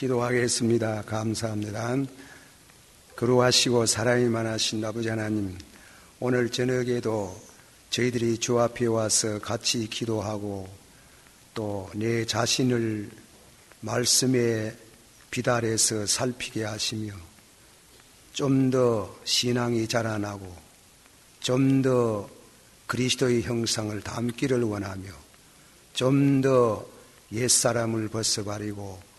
기도하겠습니다. 감사합니다. 거룩하시고 사랑이 많으신 아버지 하나님, 오늘 저녁에도 저희들이 주 앞에 와서 같이 기도하고 또 내 자신을 말씀에 비달해서 살피게 하시며 좀 더 신앙이 자라나고 좀 더 그리스도의 형상을 담기를 원하며 좀 더 옛사람을 벗어버리고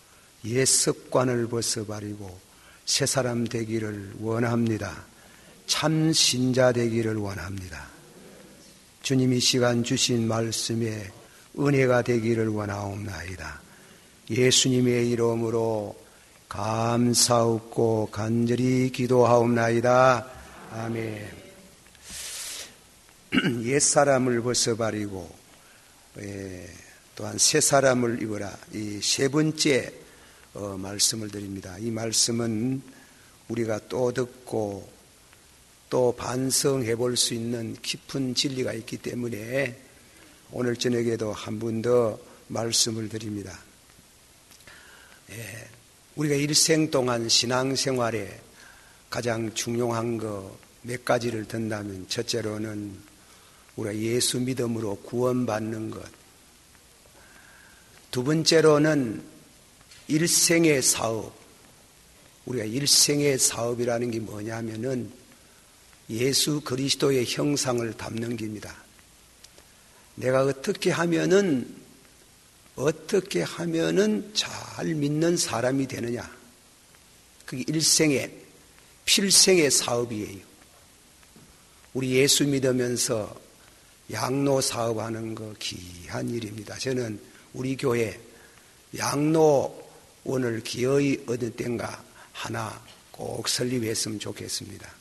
옛 습관을 벗어버리고 새 사람 되기를 원합니다. 참 신자 되기를 원합니다. 주님이 시간 주신 말씀에 은혜가 되기를 원하옵나이다. 예수님의 이름으로 감사하고 간절히 기도하옵나이다. 아멘. 옛사람을 벗어버리고 또한 새 사람을 입어라. 이 세 번째 말씀을 드립니다. 이 말씀은 우리가 또 듣고 또 반성해 볼 수 있는 깊은 진리가 있기 때문에 오늘 저녁에도 한 번 더 말씀을 드립니다. 우리가 일생 동안 신앙생활에 가장 중요한 거 몇 가지를 든다면 첫째로는 우리가 예수 믿음으로 구원받는 것, 두 번째로는 일생의 사업. 우리가 일생의 사업이라는 게 뭐냐면은 예수 그리스도의 형상을 담는 겁니다. 내가 어떻게 하면은 잘 믿는 사람이 되느냐. 그게 일생의, 필생의 사업이에요. 우리 예수 믿으면서 양로 사업하는 거 귀한 일입니다. 저는 우리 교회 양로원을 기어이 어느 땐가 하나 꼭 설립했으면 좋겠습니다.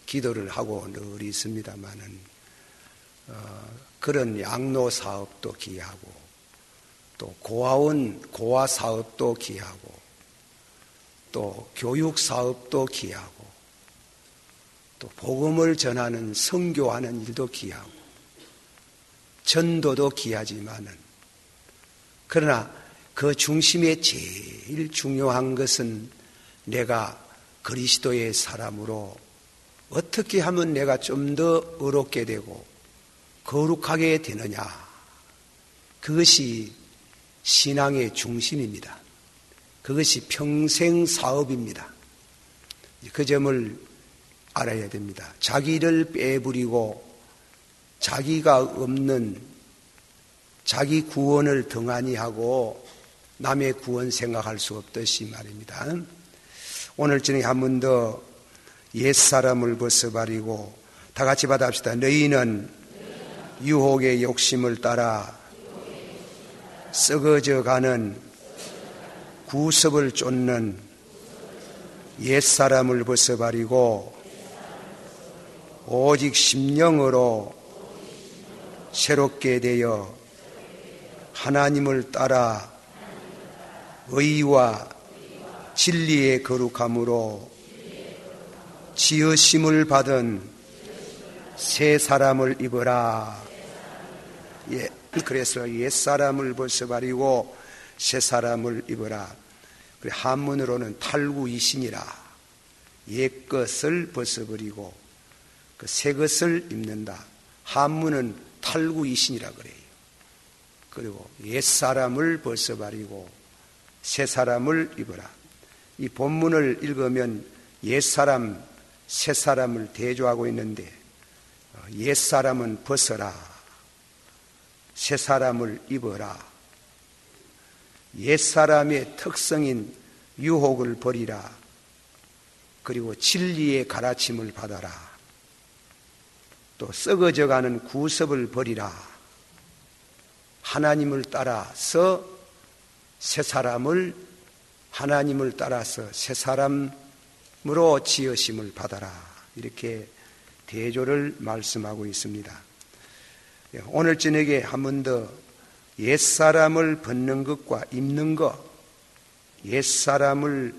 기도를 하고 늘 있습니다만은 그런 양로 사업도 기하고 또 고아 사업도 기하고 또 교육 사업도 기하고 또 복음을 전하는 선교하는 일도 기하고 전도도 기하지만은 그러나 그 중심에 제일 중요한 것은 내가 그리스도의 사람으로 어떻게 하면 내가 좀 더 의롭게 되고 거룩하게 되느냐. 그것이 신앙의 중심입니다. 그것이 평생 사업입니다. 그 점을 알아야 됩니다. 자기를 빼버리고 자기가 없는 자기 구원을 등한히 하고 남의 구원 생각할 수 없듯이 말입니다. 오늘 저녁에 한 번 더 옛사람을 벗어버리고 다 같이 받아합시다. 너희는 유혹의 욕심을 따라 썩어져가는 구습을 쫓는 옛사람을 벗어버리고 오직 심령으로 새롭게 되어 하나님을 따라 의와 진리의 거룩함으로 지으심을 받은 새 사람을 입어라. 그래서 옛사람을 벗어버리고 새 사람을 입어라. 한문으로는 탈구이신이라. 옛것을 벗어버리고 그 새 것을 입는다. 한문은 탈구이신이라 그래요. 그리고 옛사람을 벗어버리고 새 사람을 입어라. 이 본문을 읽으면 옛사람, 새사람을 대조하고 있는데 옛사람은 벗어라. 새사람을 입어라. 옛사람의 특성인 유혹을 버리라. 그리고 진리의 가르침을 받아라. 또 썩어져가는 구습을 버리라. 하나님을 따라서 새사람을 하나님을 따라서 새사람으로 지으심을 받아라. 이렇게 대조를 말씀하고 있습니다. 오늘 저녁에 한 번 더 옛사람을 벗는 것과 입는 것, 옛사람을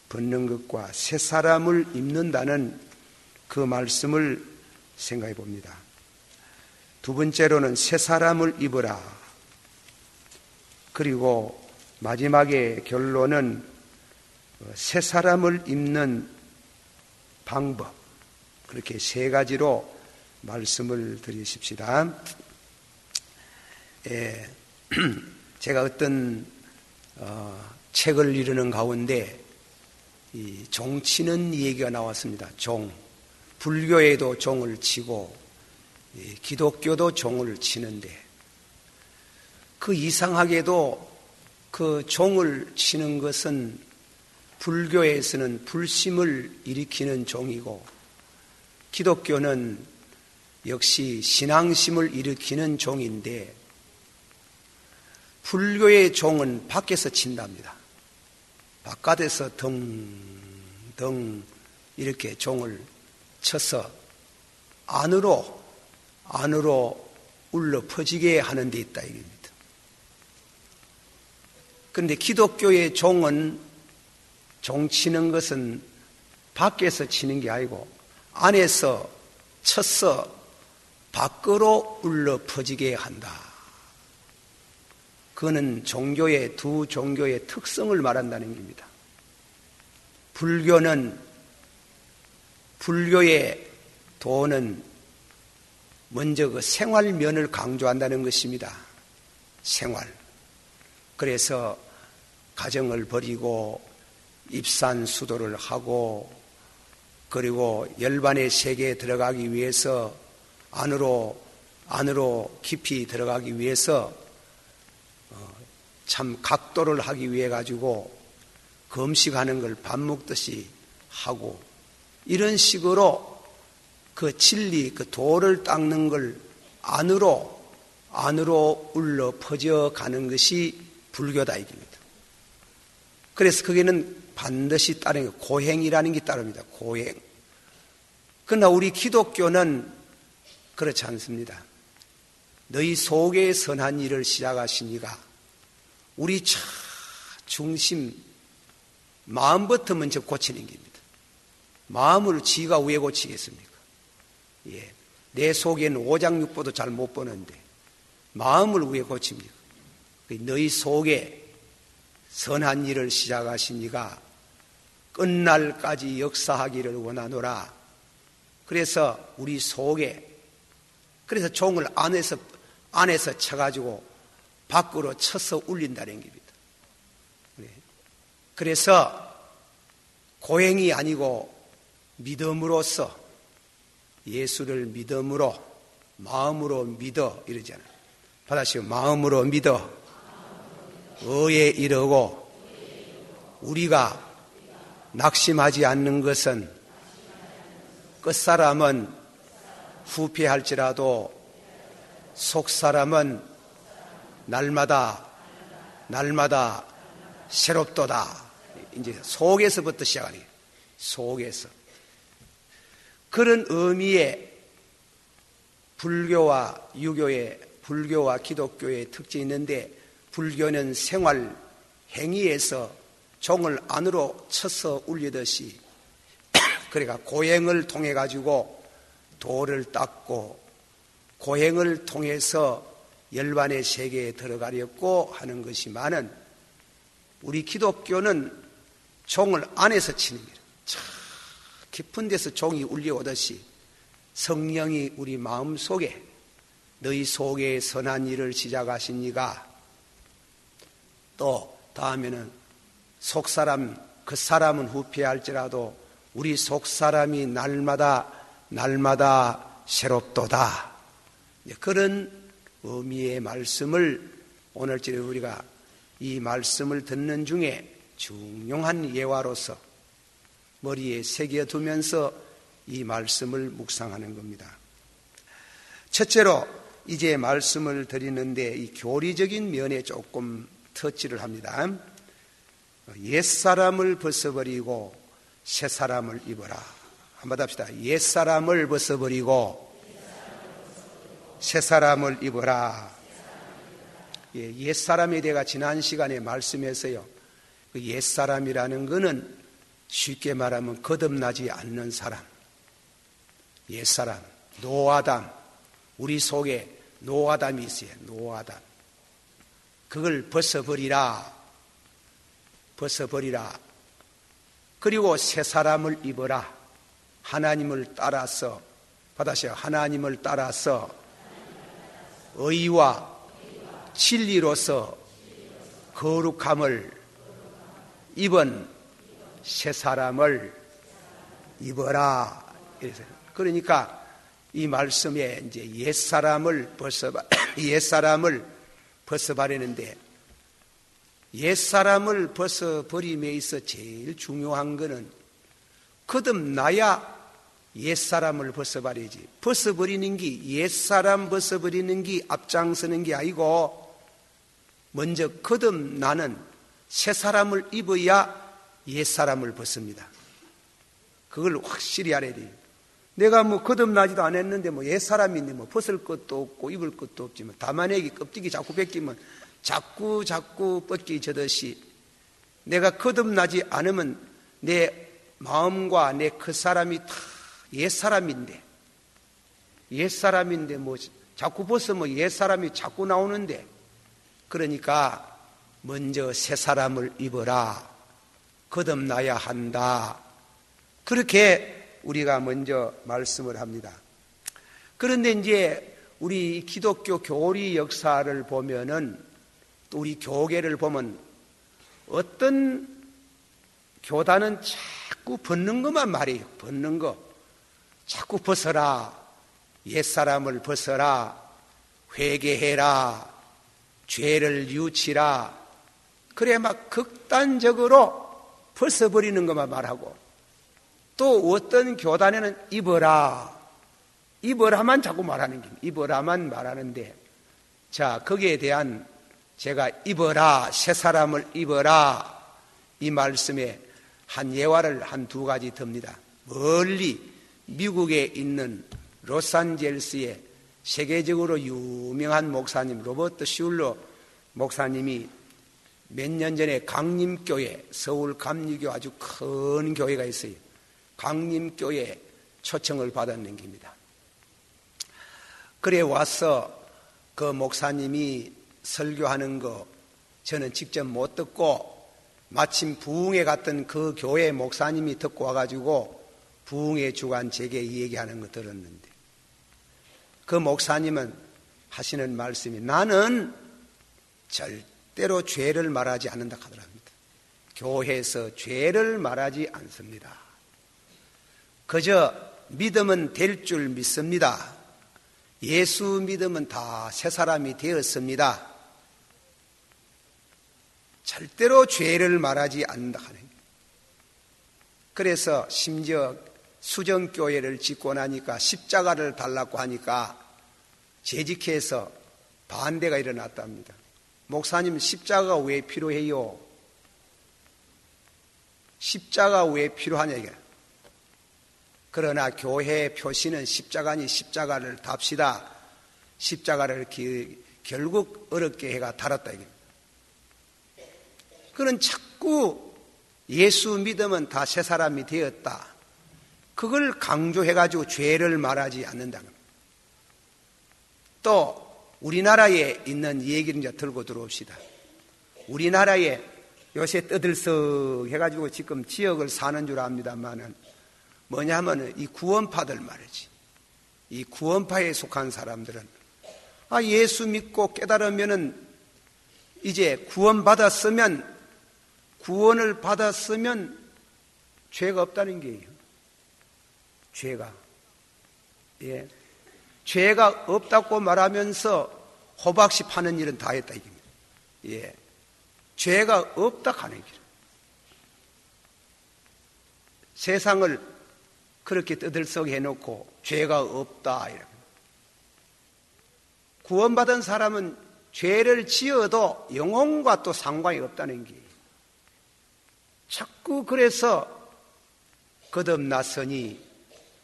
벗는 것과 새사람을 입는다는 그 말씀을 생각해 봅니다. 두 번째로는 새사람을 입어라. 그리고 마지막에 결론은 새 사람을 입는 방법, 그렇게 세 가지로 말씀을 드리십시다. 제가 어떤 책을 읽는 가운데 이 종치는 얘기가 나왔습니다. 종. 불교에도 종을 치고 기독교도 종을 치는데 그 이상하게도 그 종을 치는 것은 불교에서는 불심을 일으키는 종이고 기독교는 역시 신앙심을 일으키는 종인데 불교의 종은 밖에서 친답니다. 바깥에서 덩덩 이렇게 종을 쳐서 안으로 울려 퍼지게 하는 데 있다 이겁니다. 그런데 기독교의 종은 종 치는 것은 밖에서 치는 게 아니고 안에서 쳐서 밖으로 울려 퍼지게 한다. 그거는 종교의 두 종교의 특성을 말한다는 겁니다. 불교의 도는 먼저 그 생활면을 강조한다는 것입니다. 생활. 그래서 가정을 버리고 입산수도를 하고 그리고 열반의 세계에 들어가기 위해서 안으로 깊이 들어가기 위해서 참 각도를 하기 위해 가지고 금식하는 걸 밥 먹듯이 하고 이런 식으로 그 진리, 그 도를 닦는 걸 안으로 울려 퍼져가는 것이 불교다 이깁니다. 그래서 거기는 반드시 따르는 게 고행이라는 게 따릅니다. 고행. 그러나 우리 기독교는 그렇지 않습니다. 너희 속에 선한 일을 시작하시니가 우리 중심 마음부터 먼저 고치는 겁니다. 마음을 지가 왜 고치겠습니까? 예, 내 속에는 오장육부도 잘 못 보는데 마음을 왜 고칩니까? 너희 속에 선한 일을 시작하시니가 끝날까지 역사하기를 원하노라. 그래서 우리 속에 그래서 종을 안에서 쳐가지고 밖으로 쳐서 울린다는 겁니다. 그래서 고행이 아니고 믿음으로써 예수를 믿음으로 마음으로 믿어 이러잖아요. 받아시오. 마음으로 믿어 의에 이르고 우리가 낙심하지 않는 것은 끝사람은 후패할지라도 속사람은 날마다 새롭도다. 이제 속에서부터 시작하는 거예요. 속에서. 그런 의미의 불교와 기독교의 특징이 있는데 불교는 생활 행위에서 종을 안으로 쳐서 울리듯이 그러니까 고행을 통해 가지고 도를 닦고 고행을 통해서 열반의 세계에 들어가려고 하는 것이만은 우리 기독교는 종을 안에서 치는 거예요. 참 깊은 데서 종이 울려오듯이 성령이 우리 마음 속에 너희 속에 선한 일을 시작하시니가 또 다음에는 속사람 그 사람은 후패할지라도 우리 속사람이 날마다 새롭도다. 그런 의미의 말씀을 오늘날에 우리가 이 말씀을 듣는 중에 중요한 예화로서 머리에 새겨두면서 이 말씀을 묵상하는 겁니다. 첫째로 이제 말씀을 드리는데 이 교리적인 면에 조금 터치를 합니다. 옛사람을 벗어버리고 새사람을 입어라. 한번 합시다. 옛사람을 벗어버리고 새사람을 입어라. 예, 옛사람에 대해 지난 시간에 말씀했어요. 그 옛사람이라는 것은 쉽게 말하면 거듭나지 않는 사람. 옛사람, 노아담. 우리 속에 노아담이 있어요. 노아담. 그걸 벗어버리라. 벗어버리라. 그리고 새 사람을 입어라. 하나님을 따라서, 받아셔. 하나님을 따라서 의와 진리로서 거룩함을 입은 새 사람을 입어라. 그러니까 이 말씀에 이제 옛 사람을 벗어버리는데, 옛 사람을 벗어버림에 있어 제일 중요한 것은 거듭나야 옛 사람을 벗어버리지. 벗어버리는 게, 옛 사람 벗어버리는 게 앞장서는 게 아니고, 먼저 거듭나는 새 사람을 입어야 옛 사람을 벗습니다. 그걸 확실히 알아야 돼요. 내가 뭐 거듭나지도 않았는데 뭐 옛 사람인데 뭐 벗을 것도 없고 입을 것도 없지만, 다만에게 껍데기 자꾸 벗기면 자꾸 벗기져듯이, 내가 거듭나지 않으면 내 마음과 내 그 사람이 다 옛사람인데 뭐 자꾸 벗으면 옛사람이 자꾸 나오는데, 그러니까 먼저 새 사람을 입어라. 거듭나야 한다. 그렇게 우리가 먼저 말씀을 합니다. 그런데 이제 우리 기독교 교리 역사를 보면은, 또 우리 교계를 보면 어떤 교단은 자꾸 벗는 것만 말해요. 벗는 거. 자꾸 벗어라. 옛사람을 벗어라. 회개해라. 죄를 뉘우치라. 그래 막 극단적으로 벗어버리는 것만 말하고, 또 어떤 교단에는 입어라만 자꾸 말하는 게, 입어라만 말하는데, 자, 거기에 대한 제가 입어라, 새 사람을 입어라, 이 말씀에 한 예화를 한 두 가지 듭니다. 멀리 미국에 있는 로스앤젤레스의 세계적으로 유명한 목사님 로버트 슐러 목사님이 몇 년 전에 강림교회, 서울 감리교 아주 큰 교회가 있어요. 강림교회 초청을 받았는 겁니다. 그래 와서 그 목사님이 설교하는 거 저는 직접 못 듣고, 마침 부흥회 갔던 그 교회 목사님이 듣고 와가지고 부흥회 주간 제게 얘기하는 거 들었는데, 그 목사님은 하시는 말씀이, 나는 절대로 죄를 말하지 않는다 하더랍니다. 교회에서 죄를 말하지 않습니다. 그저 믿으면 될 줄 믿습니다. 예수 믿으면 다 새 사람이 되었습니다. 절대로 죄를 말하지 않는다 하는 거예요. 그래서 심지어 수정교회를 짓고 나니까 십자가를 달라고 하니까 재직해서 반대가 일어났답니다. 목사님, 십자가가 왜 필요해요? 십자가 왜 필요하냐 이게. 그러나 교회의 표시는 십자가니 십자가를 답시다. 십자가를 결국 어렵게 해가 달았다 이게. 그는 자꾸 예수 믿으면 다 새 사람이 되었다. 그걸 강조해가지고 죄를 말하지 않는다. 또 우리나라에 있는 얘기를 이제 들고 들어옵시다. 우리나라에 요새 떠들썩 해가지고 지금 지역을 사는 줄 압니다만은, 뭐냐면은 이 구원파들 말이지. 이 구원파에 속한 사람들은 예수 믿고 깨달으면은 이제 구원을 받았으면 죄가 없다는 게예요. 죄가. 예. 죄가 없다고 말하면서 호박씨 파는 일은 다 했다 이겁니다. 예. 죄가 없다 하는 길. 세상을 그렇게 떠들썩 해놓고 죄가 없다 이렇게. 구원받은 사람은 죄를 지어도 영혼과 또 상관이 없다는 게. 자꾸 그래서 거듭났으니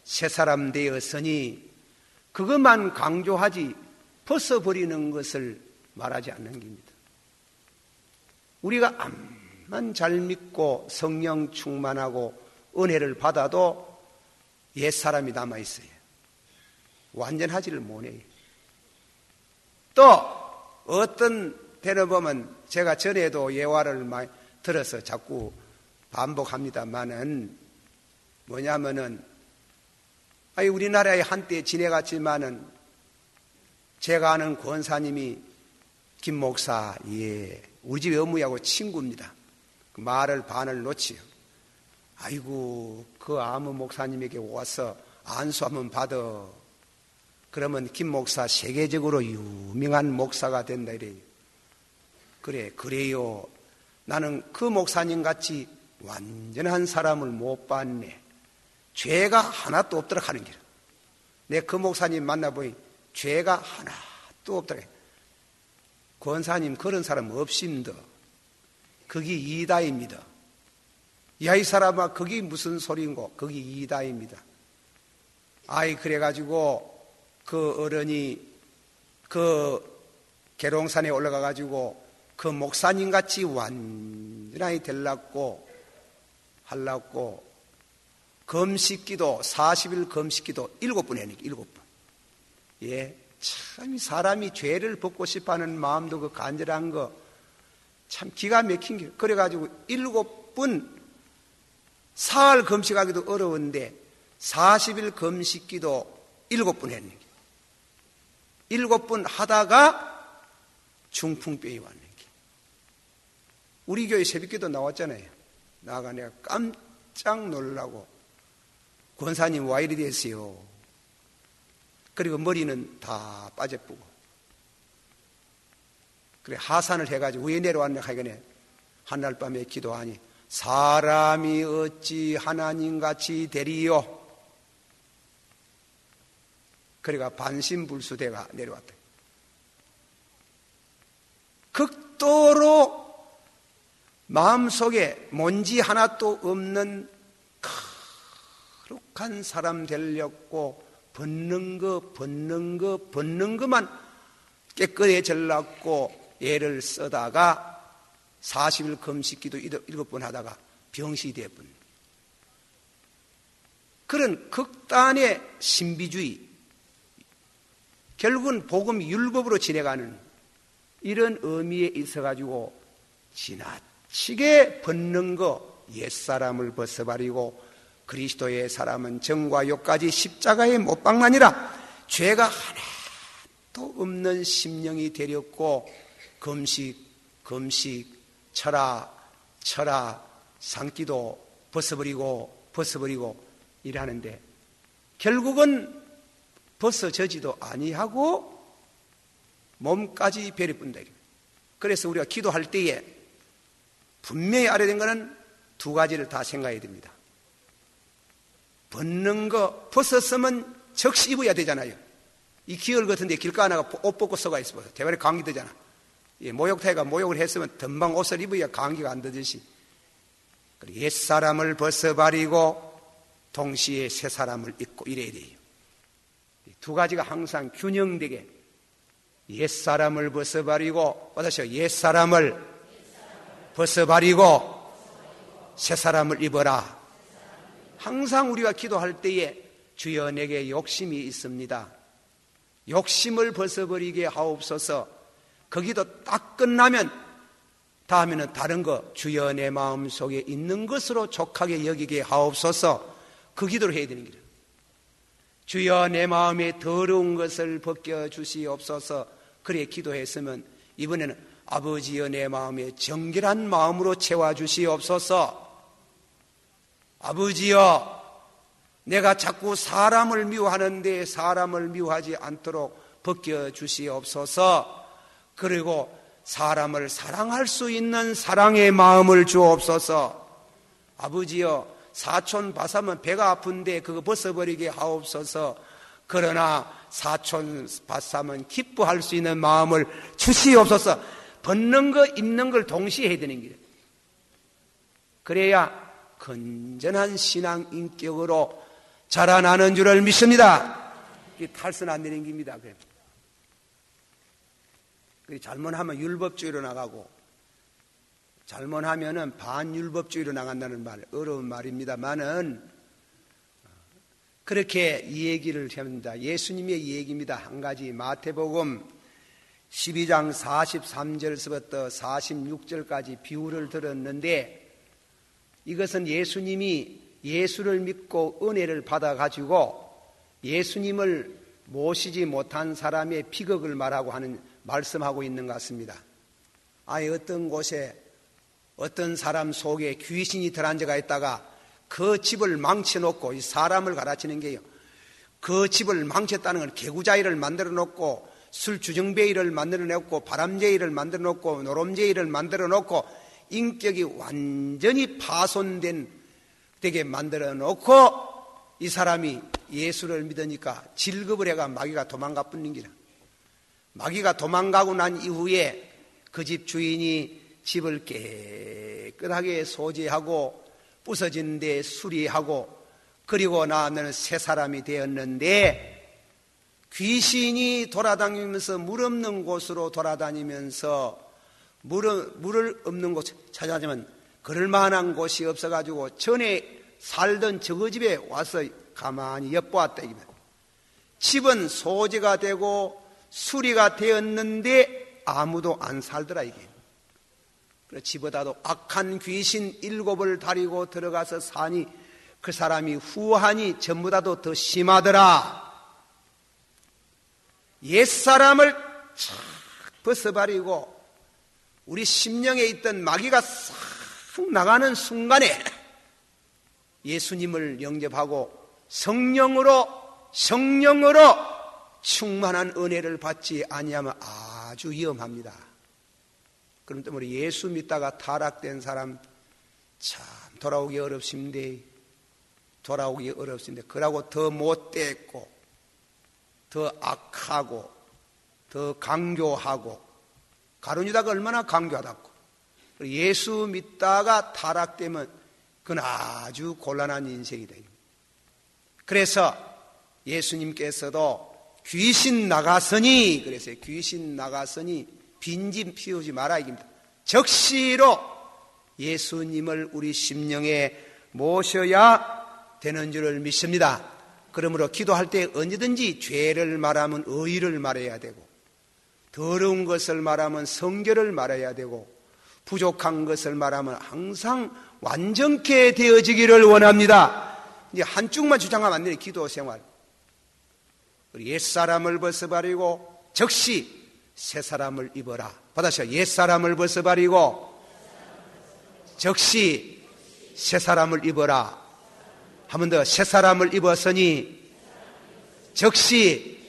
새 사람 되었으니 그것만 강조하지 벗어버리는 것을 말하지 않는 겁니다. 우리가 암만 잘 믿고 성령 충만하고 은혜를 받아도 옛사람이 남아있어요. 완전하지를 못해요. 또 어떤 때는 보면 제가 전에도 예화를 많이 들어서 자꾸 반복합니다만은 뭐냐면은 우리나라에 한때 지내갔지만은 제가 아는 권사님이 김 목사, 우리 집 어머니하고 친구입니다. 그 말을 반을 놓지요. 아이고, 그 아무 목사님에게 와서 안수 한번 받아. 그러면 김 목사 세계적으로 유명한 목사가 된다 이래요. 그래요. 나는 그 목사님 같이 완전한 사람을 못 봤네. 죄가 하나도 없더라 하는 길. 내 그 목사님 만나보니 죄가 하나도 없더라. 권사님 그런 사람 없습니다. 그게 이다입니다. 야, 이 사람아, 그게 무슨 소리인고? 그게 이다입니다. 그래가지고 그 어른이 그 계룡산에 올라가가지고 그 목사님 같이 완전히 되려고 하려고 금식기도 40일 금식기도 7번 해니까 7번. 참 사람이 죄를 벗고 싶어하는 마음도 그 간절한 거 참 기가 막힌 게. 그래가지고 7번 사흘 금식하기도 어려운데 40일 금식기도 7번 했는 게. 7번 하다가 중풍병이 왔는 게. 우리 교회 새벽기도 나왔잖아요. 나가 내가 깜짝 놀라고 권사님 와 이리 됐어요. 그리고 머리는 다 빠져쁘고. 그래 하산을 해가지고 왜 내려왔냐 하여간에 한날 밤에 기도하니 사람이 어찌 하나님같이 되리요. 그래가 반신불수대가 내려왔다. 극도로 마음속에 먼지 하나도 없는 거룩한 사람 되려고 벗는 것만 깨끗해질라고 애를 쓰다가 40일 금식기도 7번 하다가 병시 되어버린 그런 극단의 신비주의, 결국은 복음 율법으로 지내가는 이런 의미에 있어가지고 지나치게 벗는 거, 옛사람을 벗어버리고 그리스도의 사람은 정과 욕까지 십자가에 못 박나니라. 죄가 하나도 없는 심령이 되렸고 금식 철아 상기도 벗어버리고 이러는데 결국은 벗어지지도 아니하고 몸까지 베려뿐다. 그래서 우리가 기도할 때에 분명히 알아야 되는 것은 두 가지를 다 생각해야 됩니다. 벗는 거, 벗었으면 적시 입어야 되잖아요. 이 기혈 같은데 길가하나가 옷 벗고 서가 있어. 대발에 감기 되잖아. 모욕탕이가 모욕을 했으면 덤방 옷을 입어야 감기가 안 되듯이. 옛사람을 벗어버리고 동시에 새사람을 입고 이래야 돼요. 두 가지가 항상 균형되게 옛사람을 벗어버리고 다시요. 옛사람을 벗어버리고 새사람을 입어라. 항상 우리가 기도할 때에 주여 내게 욕심이 있습니다. 욕심을 벗어버리게 하옵소서. 거기도 딱 끝나면 다음에는 다른 거 주여 내 마음속에 있는 것으로 족하게 여기게 하옵소서. 그 기도를 해야 되는 길이에요. 주여 내 마음에 더러운 것을 벗겨주시옵소서. 그래 기도했으면 이번에는 아버지여 내 마음에 정결한 마음으로 채워주시옵소서. 아버지여 내가 자꾸 사람을 미워하는데 사람을 미워하지 않도록 벗겨주시옵소서. 그리고 사람을 사랑할 수 있는 사랑의 마음을 주옵소서. 아버지여 사촌 바사면 배가 아픈데 그거 벗어버리게 하옵소서. 그러나 사촌 바사면 기뻐할 수 있는 마음을 주시옵소서. 벗는 거 입는 걸 동시에 해야 되는 길이에요. 그래야 건전한 신앙 인격으로 자라나는 줄을 믿습니다. 이게 탈선 안 되는 길입니다. 잘못하면 율법주의로 나가고 잘못하면은 반율법주의로 나간다는 말, 어려운 말입니다만은 그렇게 이 얘기를 합니다. 예수님의 얘기입니다. 한 가지 마태복음 12장 43절서부터 46절까지 비유를 들었는데 이것은 예수님이 예수를 믿고 은혜를 받아가지고 예수님을 모시지 못한 사람의 비극을 말하고 하는 말씀하고 있는 것 같습니다. 아예 어떤 곳에 어떤 사람 속에 귀신이 들어앉아가 있다가 그 집을 망쳐놓고 이 사람을 갈아치는 게요. 그 집을 망쳤다는 건 개구자이를 만들어 놓고 술주정뱅이를 만들어 놓고 바람쟁이를 만들어 놓고 노름쟁이를 만들어 놓고 인격이 완전히 파손된 되게 만들어 놓고 이 사람이 예수를 믿으니까 질급을 해가 마귀가 도망가 뿐는 기라. 마귀가 도망가고 난 이후에 그 집 주인이 집을 깨끗하게 소지하고 부서진 데 수리하고 그리고 나는 새 사람이 되었는데 귀신이 돌아다니면서 물 없는 곳으로 돌아다니면서 물을 없는 곳 찾아가면 그럴 만한 곳이 없어가지고 전에 살던 저그 집에 와서 가만히 엿보았다. 집은 소지가 되고 수리가 되었는데 아무도 안 살더라 이게. 집보다도 악한 귀신 7을 다리고 들어가서 사니 그 사람이 후하니 전보다도 더 심하더라. 옛사람을 착 벗어버리고 우리 심령에 있던 마귀가 싹 나가는 순간에 예수님을 영접하고 성령으로 충만한 은혜를 받지 아니하면 아주 위험합니다. 그럼 때문에 예수 믿다가 타락된 사람 참 돌아오기 어렵습니다. 그러고 더 못됐고 더 악하고 더 강교하고 가룟유다가 얼마나 강교하다고. 예수 믿다가 타락되면 그건 아주 곤란한 인생이 됩니다. 그래서 예수님께서도 귀신 나갔으니 그래서 귀신 나갔으니 빈짐 피우지 마라 이깁니다. 적시로 예수님을 우리 심령에 모셔야 되는 줄을 믿습니다. 그러므로 기도할 때 언제든지 죄를 말하면 의를 말해야 되고 더러운 것을 말하면 성결을 말해야 되고 부족한 것을 말하면 항상 완전케 되어지기를 원합니다. 이제 한쪽만 주장하면 안 되는 기도 생활. 옛사람을 벗어버리고 적시 새 사람을 입어라. 받아서 옛사람을 벗어버리고 적시 새 사람을 입어라. 한 번 더 새 사람을 입었으니 적시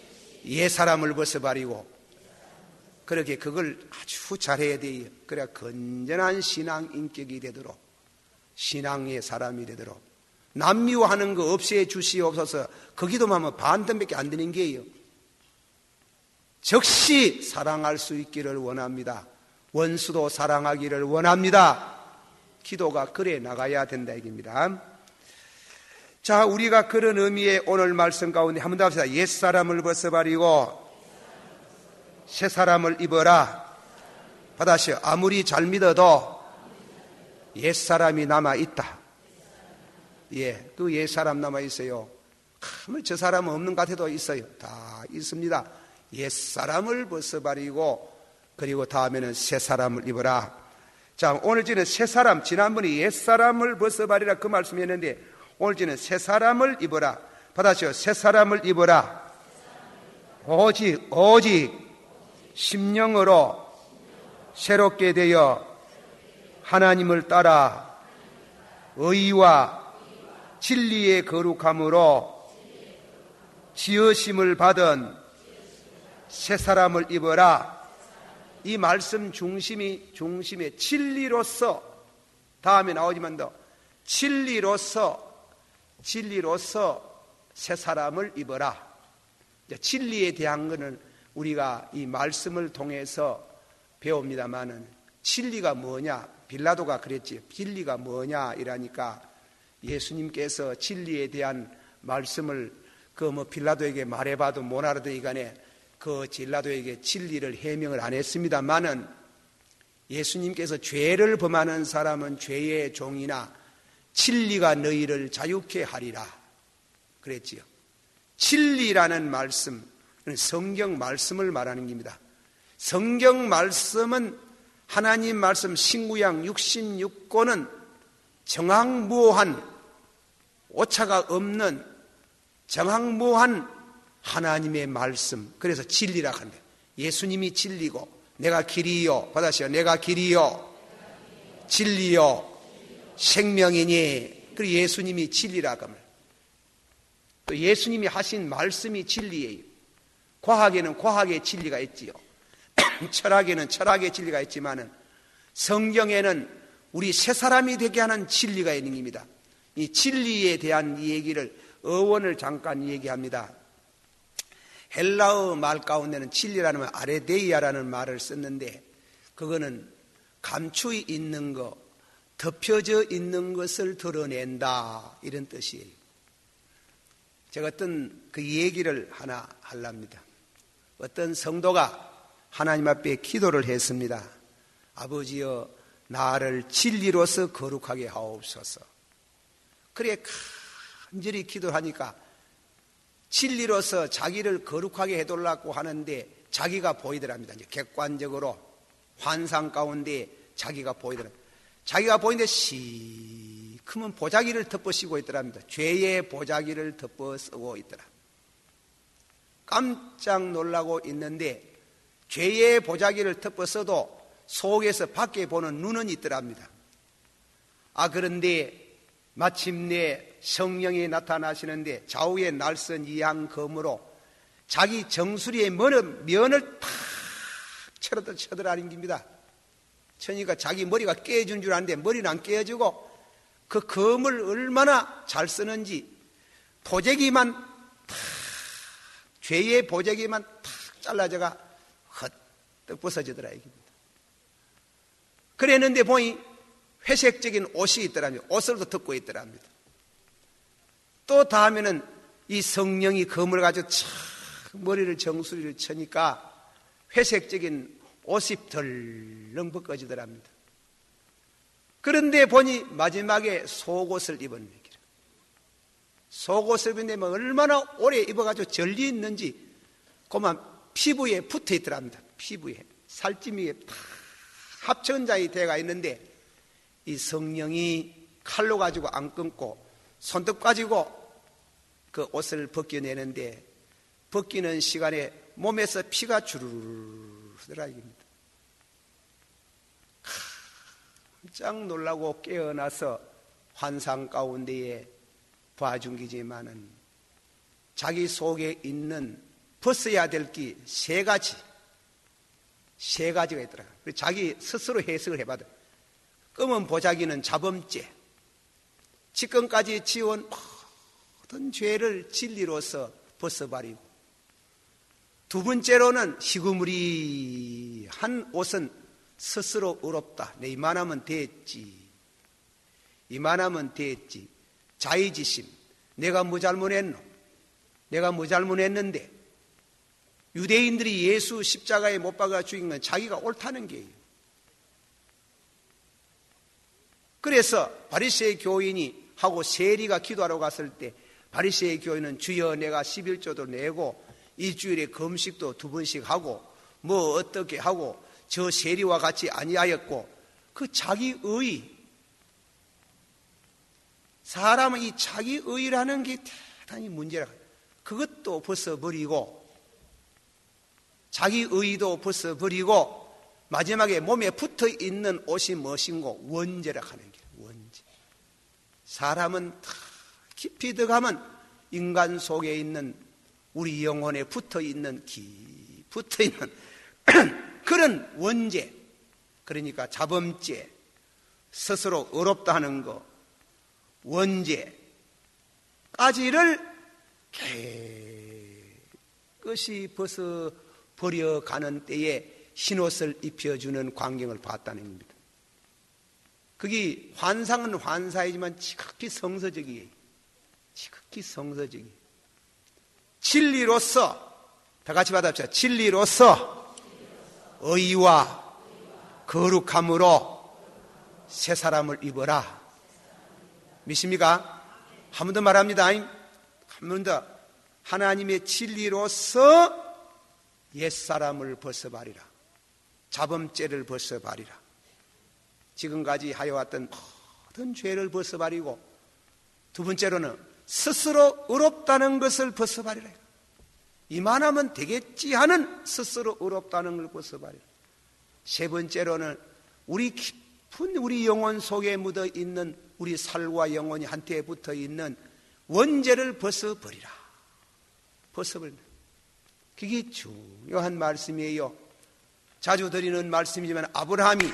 옛사람을 벗어버리고 그렇게 그걸 아주 잘해야 돼요. 그래야 건전한 신앙 인격이 되도록 신앙의 사람이 되도록 남미워하는 거 없애 주시옵소서. 거기도만 하면 반덤밖에 안 되는 게예요. 적시 사랑할 수 있기를 원합니다. 원수도 사랑하기를 원합니다. 기도가 그래 나가야 된다 얘기입니다. 자, 우리가 그런 의미의 오늘 말씀 가운데 한 번 더 합시다. 옛사람을 벗어버리고 새 사람을 입어라. 받아시오. 아무리 잘 믿어도 옛사람이 남아있다. 예, 그 옛사람 남아있어요. 아무리 저 사람은 없는 것 같아도 있어요. 다 있습니다. 옛사람을 벗어버리고 그리고 다음에는 새 사람을 입어라. 자, 오늘 저는 새 사람, 지난번에 옛사람을 벗어버리라 그 말씀이었는데 오늘 저는 새 사람을 입어라. 받아시오. 새 사람을 입어라. 오직 심령으로 새롭게 되어 하나님을 따라 의와 진리의 거룩함으로 지으심을 받은 새 사람을 입어라. 이 말씀 중심에 진리로서 다음에 나오지만 더 진리로서 새 사람을 입어라. 진리에 대한 것은 우리가 이 말씀을 통해서 배웁니다마는 진리가 뭐냐? 빌라도가 그랬지. 진리가 뭐냐? 이라니까 예수님께서 진리에 대한 말씀을 빌라도에게 말해봐도 못 알아듣기 간에 그 빌라도에게 진리를 해명을 안 했습니다마는 예수님께서 죄를 범하는 사람은 죄의 종이나 진리가 너희를 자유케 하리라 그랬지요. 진리라는 말씀, 성경 말씀을 말하는 겁니다. 성경 말씀은 하나님 말씀 신구약 66권은 정확무한 오차가 없는 정확무한 하나님의 말씀, 그래서 진리라 한다. 예수님이 진리고 내가 길이요, 받아시오. 내가 길이요 진리요 생명이니. 그리고 예수님이 진리라고 하면 또 예수님이 하신 말씀이 진리예요. 과학에는 과학의 진리가 있지요. 철학에는 철학의 진리가 있지만은 성경에는 우리 새 사람이 되게 하는 진리가 있는 겁니다. 이 진리에 대한 얘기를 어원을 잠깐 얘기합니다. 헬라어 말 가운데는 진리라는 말, 아레데이아라는 말을 썼는데 그거는 감추어 있는 것, 덮여져 있는 것을 드러낸다, 이런 뜻이에요. 제가 어떤 그 얘기를 하나 하랍니다. 어떤 성도가 하나님 앞에 기도를 했습니다. 아버지여, 나를 진리로서 거룩하게 하옵소서. 그래 간절히 기도하니까 진리로서 자기를 거룩하게 해달라고 하는데 자기가 보이더랍니다. 이제 객관적으로 환상 가운데 자기가 보이더랍니다. 자기가 보이는데 시커먼 보자기를 덮어쓰고 있더랍니다. 죄의 보자기를 덮어쓰고 있더라. 깜짝 놀라고 있는데 죄의 보자기를 덮어써도 속에서 밖에 보는 눈은 있더랍니다. 그런데 마침내 성령이 나타나시는데 좌우에 날선 이양검으로 자기 정수리의 면을 탁 쳐들어라는 겁니다. 그러니까 자기 머리가 깨진 줄 아는데 머리는 안 깨지고 그 검을 얼마나 잘 쓰는지 보재기만 탁, 죄의 보재기만 탁 잘라져가 헛떡 벗어지더라 이겁니다. 그랬는데 보니 회색적인 옷이 있더랍니다. 옷을 덮고 있더랍니다. 또 다음에는 이 성령이 검을 가지고 착 머리를 정수리를 쳐니까 회색적인 옷이 덜렁 벗겨지더랍니다. 그런데 보니 마지막에 속옷을 입은 얘기를. 속옷을 입은데 얼마나 오래 입어가지고 절리 있는지 그만 피부에 붙어 있더랍니다. 피부에 살찌미에 팍 합천자의 대가 있는데 이 성령이 칼로 가지고 안 끊고 손톱 가지고 그 옷을 벗겨내는데 벗기는 시간에 몸에서 피가 주르르 흐르더랍니다. 깜짝 놀라고 깨어나서 환상 가운데에 봐준 기지만은 자기 속에 있는 벗어야 될 게 세 가지가 있더라. 자기 스스로 해석을 해봐도 검은 보자기는 자범죄, 지금까지 지은 모든 죄를 진리로서 벗어버리고, 두 번째로는 희구무리한 옷은 스스로 의롭다. 내 이만하면 됐지. 이만하면 됐지. 자의지심. 내가 뭐 잘못했노? 내가 뭐 잘못했는데? 유대인들이 예수 십자가에 못 박아 죽인 건 자기가 옳다는 게예요. 그래서 바리새의 교인이 하고 세리가 기도하러 갔을 때 바리새의 교인은 주여 내가 11조도 내고 일주일에 금식도 2번씩 하고 뭐 어떻게 하고 저 세리와 같이 아니하였고, 그 자기의, 사람은 이 자기의라는 게 대단히 문제라. 그것도 벗어버리고 자기의도 벗어버리고 마지막에 몸에 붙어있는 옷이 무엇인고? 원죄라 하는 게 원죄. 사람은 다 깊이 들어가면 인간 속에 있는 우리 영혼에 붙어있는 붙어있는 그런 원죄, 그러니까 자범죄, 스스로 의롭다 하는 거, 원죄까지를 깨끗이 벗어버려가는 때에 흰옷을 입혀주는 광경을 봤다는 겁니다. 그게 환상은 환상이지만 지극히 성서적이에요. 지극히 성서적이에요. 진리로서, 다 같이 받아봅시다. 진리로서 의와 거룩함으로 새 사람을 입어라. 믿습니까? 한 번 더 말합니다. 한 번 더. 하나님의 진리로서 옛사람을 벗어버리라. 자범죄를 벗어버리라. 지금까지 하여왔던 모든 죄를 벗어버리고, 두 번째로는 스스로 의롭다는 것을 벗어버리라. 이만하면 되겠지 하는 스스로 의롭다는 걸 벗어버리라. 세 번째로는 우리 깊은 우리 영혼 속에 묻어 있는, 우리 살과 영혼이 한테 붙어 있는 원죄를 벗어버리라. 벗어버리라. 그게 중요한 말씀이에요. 자주 드리는 말씀이지만, 아브라함이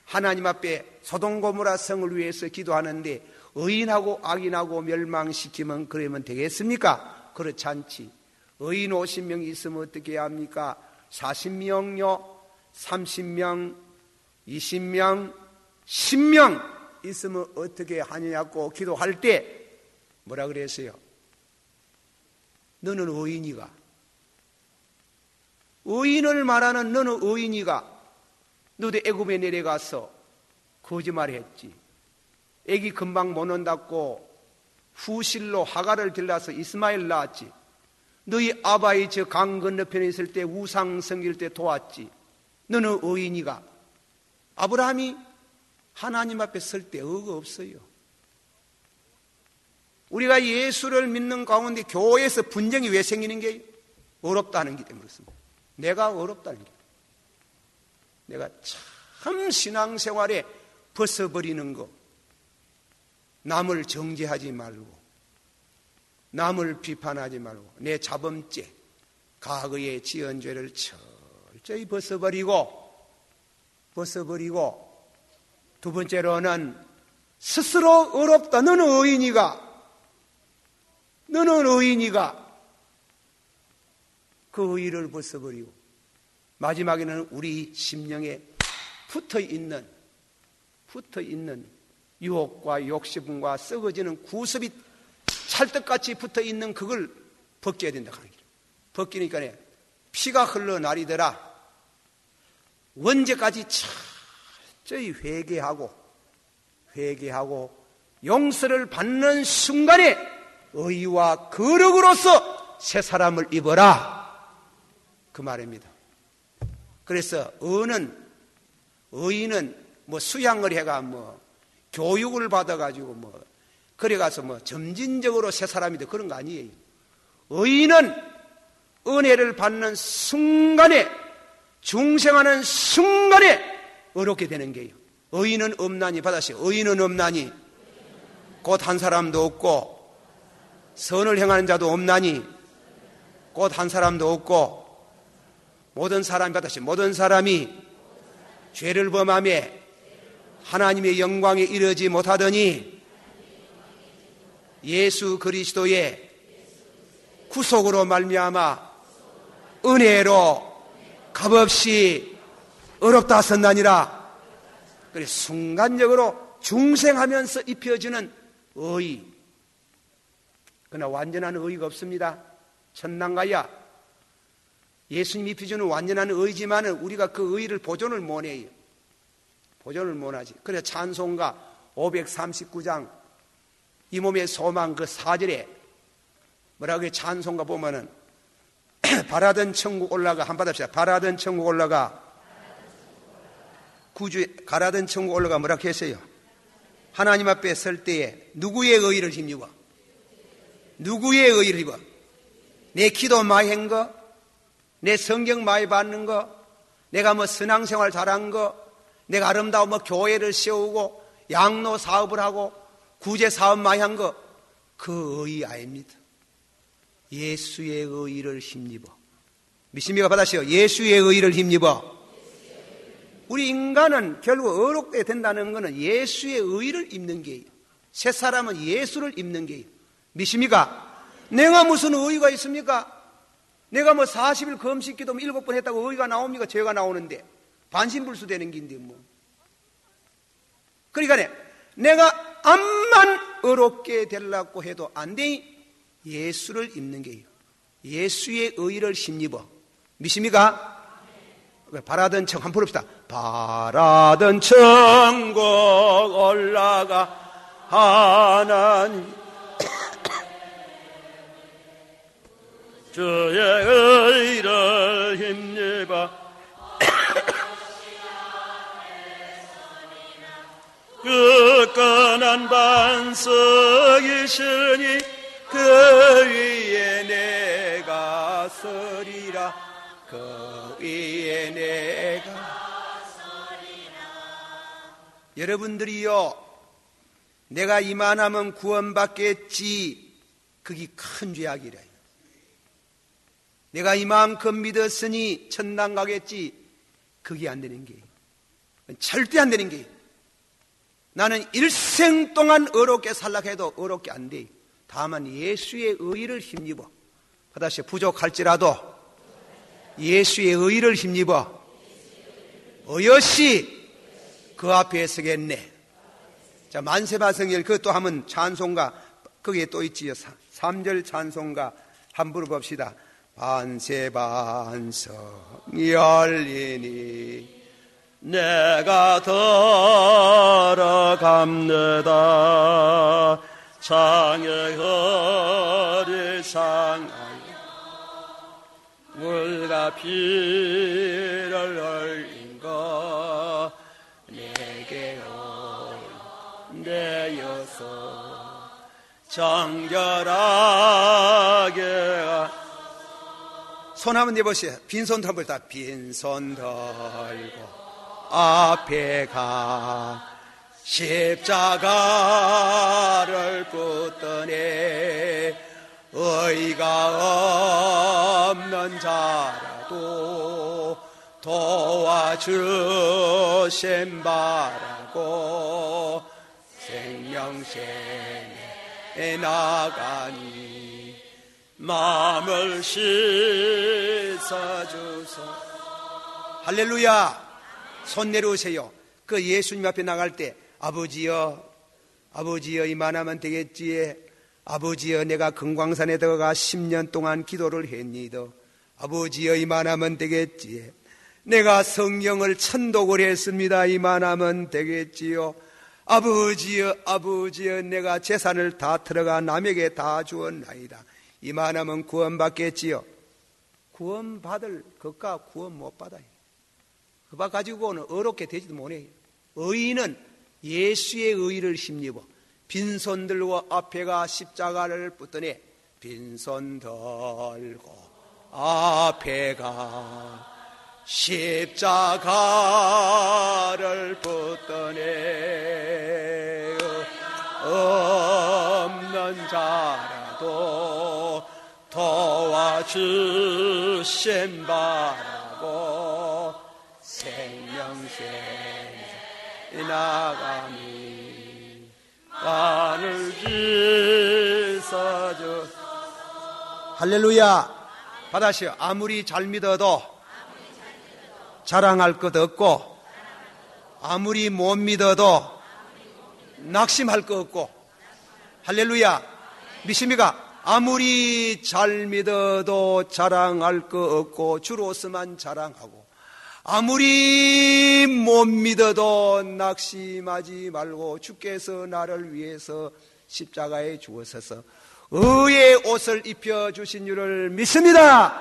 하나님 앞에 소돔고모라 성을 위해서 기도하는데 의인하고 악인하고 멸망시키면 그러면 되겠습니까? 그렇지 않지. 의인 50명 있으면 어떻게 해야 합니까? 40명요, 30명, 20명, 10명 있으면 어떻게 하냐고 기도할 때 뭐라 그랬어요? 너는 의인이가, 의인을 말하는 너는 의인이가, 너도 애굽에 내려가서 거짓말했지. 애기 금방 못 온다고 후실로 하가를 들라서 이스마엘 낳았지. 너희 아바의 저 강 건너편에 있을 때 우상 섬길 때 도왔지. 너는 의인이가. 아브라함이 하나님 앞에 설 때 의가 없어요. 우리가 예수를 믿는 가운데 교회에서 분쟁이 왜 생기는 게 어렵다는 게 때문에 그렇습니다. 내가 어렵다는 게. 내가 참 신앙생활에 벗어버리는 거. 남을 정죄하지 말고, 남을 비판하지 말고, 내 자범죄, 과거의 지은 죄를 철저히 벗어버리고, 두 번째로는 스스로 의롭다. 너는 의인이가 그 의의를 벗어버리고, 마지막에는 우리 심령에 붙어있는 유혹과 욕심과 썩어지는 구습이 찰떡같이 붙어있는 그걸 벗겨야 된다 하는 거예요. 벗기니까 피가 흘러나리더라. 언제까지 철저히 회개하고 용서를 받는 순간에 의와 거룩으로서 새 사람을 입어라, 그 말입니다. 그래서 의인은 뭐 수양을 해가 교육을 받아가지고 그래 가서 점진적으로 새 사람이 돼, 그런 거 아니에요. 의인은 은혜를 받는 순간에, 중생하는 순간에 의롭게 되는 게요. 의인은 없나니, 받았어요. 의인은 없나니, 곧 한 사람도 없고, 선을 행하는 자도 없나니, 곧 한 사람도 없고, 모든 사람이, 받았어요. 모든 사람이 죄를 범하며 하나님의 영광에 이르지 못하더니 예수 그리스도의 구속으로 말미암아 은혜로 값없이 의롭다 하셨나니라. 그래, 순간적으로 중생하면서 입혀지는 의의. 그러나 완전한 의의가 없습니다. 천당가야 예수님이 입혀주는 완전한 의지만 우리가 그 의의를 보존을 못해요. 보존을 못하지. 그래서 찬송가 539장 이 몸의 소망 그 4절에 뭐라고 해? 찬송가 보면은 바라던 천국 올라가, 한번 합시다. 바라던 천국 올라가, 구주에 가라던 천국 올라가. 뭐라고 했어요? 하나님 앞에 설 때에 누구의 의의를 힘입어? 누구의 의의를 입어? 내 기도 많이 한 거, 내 성경 많이 받는 거, 내가 신앙생활 잘한 거, 내가 아름다운 교회를 세우고 양로 사업을 하고 구제 사업 많이 한 거, 그 의의 아닙니다. 예수의 의의를 힘입어. 믿습니까? 받아시오. 예수의 의의를 힘입어. 우리 인간은 결국 의롭게 된다는 것은 예수의 의의를 입는 게예요. 새 사람은 예수를 입는 게예요. 믿습니까? 내가 무슨 의의가 있습니까? 내가 40일 금식 기도 7번 했다고 의의가 나옵니까? 죄가 나오는데 반신불수 되는 긴데 그러니까 내가 암만 의롭게 되려고 해도 안 되니 예수를 입는 게예요. 예수의 의의를 힘입어. 믿습니까? 바라던 천국 한번 부릅시다. 바라던 천국 올라가 하나님 주의 의의를 힘입어 위대한 반석이시니 그 위에 내가 서리라. 그 위에 내가 서리라. 여러분들이요, 내가 이만하면 구원받겠지, 그게 큰 죄악이라. 내가 이만큼 믿었으니 천당 가겠지, 그게 안 되는 게, 절대 안 되는 게, 나는 일생 동안 어렵게 살라고 해도 어렵게 안 돼. 다만 예수의 의를 힘입어. 다시 부족할지라도 예수의 의를 힘입어 어여시 그 앞에 서겠네. 자, 만세바성일 그것도 하면 찬송가 거기에 또 있지요. 3절 찬송가 한번 부르봅시다. 반세반성이 열리니 내가 걸어갑니다. 창의 허리 상하여 물과 피를 흘린 것 내게 내어서 정결하게. 손 한번 내보세요. 빈손 한번 다. 빈손 들고 앞에 가 십자가를 붙드네. 의가 없는 자라도 도와주신 바라고 생명샘에 나가니 마음을 씻어주소. 할렐루야. 손 내려오세요. 그 예수님 앞에 나갈 때 아버지여, 아버지여 이만하면 되겠지에. 아버지여 내가 금광산에 들어가 10년 동안 기도를 했니이다. 아버지여 이만하면 되겠지에. 내가 성경을 천독을 했습니다. 이만하면 되겠지요. 아버지여, 아버지여 내가 재산을 다 들어가 남에게 다 주었나이다. 이만하면 구원받겠지요. 구원받을 것과 구원 못 받아요. 그거 가지고는 어렵게 되지도 못해요. 의인은 예수의 의를 힘입어 빈손 들고 앞에가 십자가를 붙드네. 빈손 들고 앞에가 십자가를 붙드네. 없는 자라도 도와주신 바라고 생명샘에 나가니 나를 지사줘. 할렐루야. 받아시오. 아무리 잘 믿어도 자랑할 것 없고, 아무리 못 믿어도 낙심할 것 없고. 할렐루야. 믿습니까? 아무리 잘 믿어도 자랑할 것 없고 주로서만 자랑하고, 아무리 못 믿어도 낙심하지 말고 주께서 나를 위해서 십자가에 죽으셔서 의의 옷을 입혀주신 줄을 믿습니다.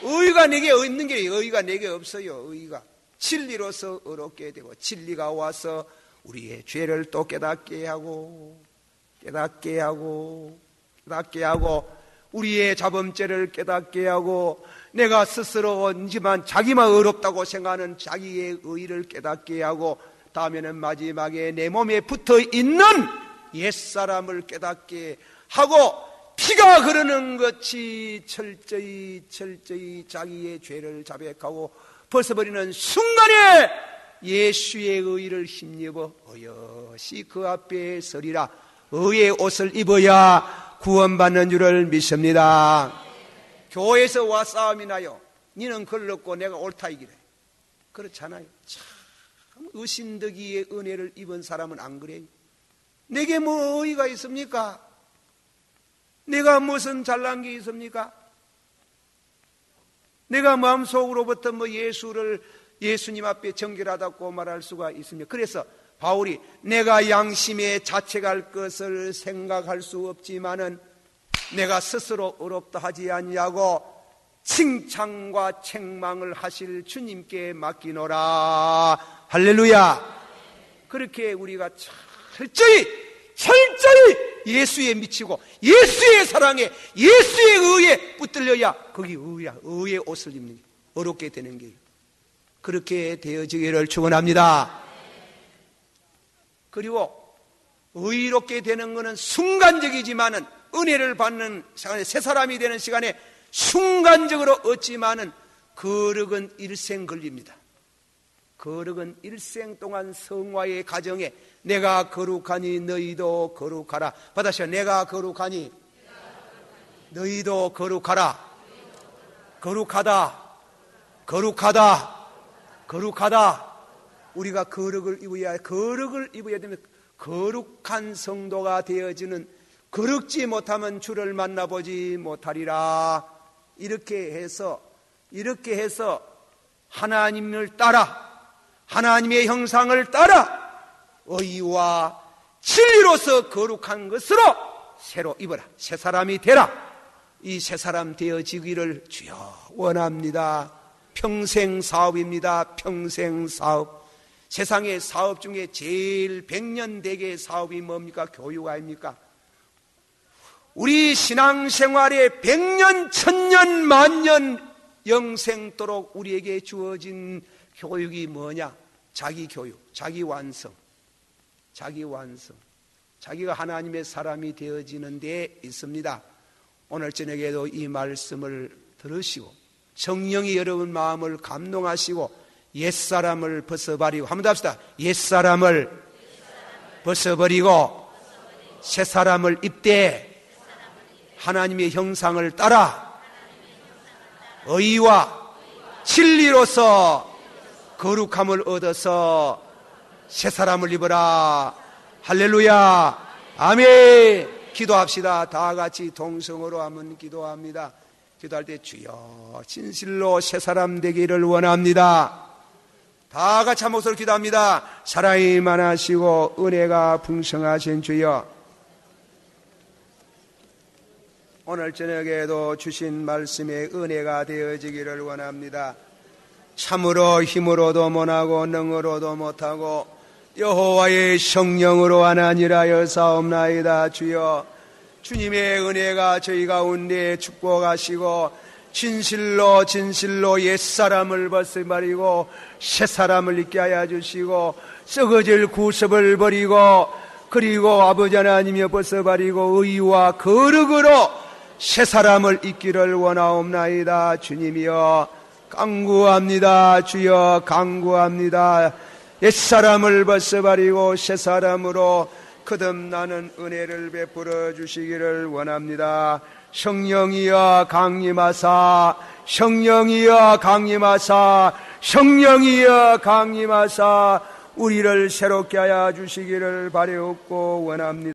의가 내게 없는 게 의가 내게 없어요. 의가 진리로서 어렵게 되고, 진리가 와서 우리의 죄를 또 깨닫게 하고 우리의 자범죄를 깨닫게 하고, 내가 스스로지만 자기만 어렵다고 생각하는 자기의 의를 깨닫게 하고, 다음에는 마지막에 내 몸에 붙어있는 옛사람을 깨닫게 하고, 피가 흐르는 것이 철저히 자기의 죄를 자백하고 벗어버리는 순간에 예수의 의를 힘입어 어여시 그 앞에 서리라. 의의 옷을 입어야 구원받는 줄을 믿습니다. 교회에서 와 싸움이 나요. 니는 걸렀고 내가 옳다 이기래. 그렇잖아요. 참 의심득이의 은혜를 입은 사람은 안 그래요. 내게 뭐 의의가 있습니까? 내가 무슨 잘난 게 있습니까? 내가 마음속으로부터 뭐 예수님 앞에 정결하다고 말할 수가 있습니까? 그래서 바울이 내가 양심에 자책할 것을 생각할 수 없지만은 내가 스스로 어렵다 하지 않냐고 칭찬과 책망을 하실 주님께 맡기노라. 할렐루야. 그렇게 우리가 철저히 철저히 예수에 미치고 예수의 사랑에 예수의 의에 붙들려야 거기 의의 옷을 입는 게 어렵게 되는 게요. 그렇게 되어지기를 축원합니다. 그리고 의롭게 되는 것은 순간적이지만은 은혜를 받는 시간에 새 사람이 되는 시간에 순간적으로 얻지만은 거룩은 일생 걸립니다. 거룩은 일생 동안 성화의 가정에 내가 거룩하니 너희도 거룩하라. 받아시오. 내가 거룩하니 너희도 거룩하라. 거룩하다. 거룩하다. 거룩하다. 우리가 거룩을 입어야 되면 거룩한 성도가 되어지는, 거룩지 못하면 주를 만나보지 못하리라. 이렇게 해서 하나님을 따라, 하나님의 형상을 따라 의와 진리로서 거룩한 것으로 새로 입어라. 새 사람이 되라. 이 새 사람 되어지기를 주여 원합니다. 평생 사업입니다. 평생 사업. 세상의 사업 중에 제일 100년 대계의 사업이 뭡니까? 교육 아닙니까? 우리 신앙생활에 100년, 1000년, 만년 영생토록 우리에게 주어진 교육이 뭐냐? 자기 교육, 자기 완성, 자기 완성. 자기가 하나님의 사람이 되어지는 데 있습니다. 오늘 저녁에도 이 말씀을 들으시고 성령이 여러분 마음을 감동하시고 옛사람을 벗어버리고, 한번 더 합시다. 옛사람을 벗어버리고 새사람을 입되 하나님의 형상을 따라 의와 진리로서 거룩함을 얻어서 새사람을 입어라. 할렐루야. 아멘. 기도합시다. 다 같이 동성으로 한번 기도합니다. 기도할 때 주여 진실로 새사람 되기를 원합니다. 다 같이 한 목소리로 기도합니다. 사랑이 많으시고 은혜가 풍성하신 주여, 오늘 저녁에도 주신 말씀에 은혜가 되어지기를 원합니다. 참으로 힘으로도 못하고 능으로도 못하고 여호와의 성령으로 하나니라 여사옵나이다. 주여, 주님의 은혜가 저희 가운데 축복하시고 진실로 옛사람을 벗어버리고 새사람을 입게 하여 주시고 썩어질 구습을 버리고 그리고 아버지 하나님이 벗어버리고 의와 거룩으로 새사람을 입기를 원하옵나이다. 주님이여 간구합니다. 주여 간구합니다. 옛사람을 벗어버리고 새사람으로 거듭나는 은혜를 베풀어 주시기를 원합니다. 성령이여 강림하사, 성령이여 강림하사, 성령이여 강림하사 우리를 새롭게 하여 주시기를 바라옵고 원합니다.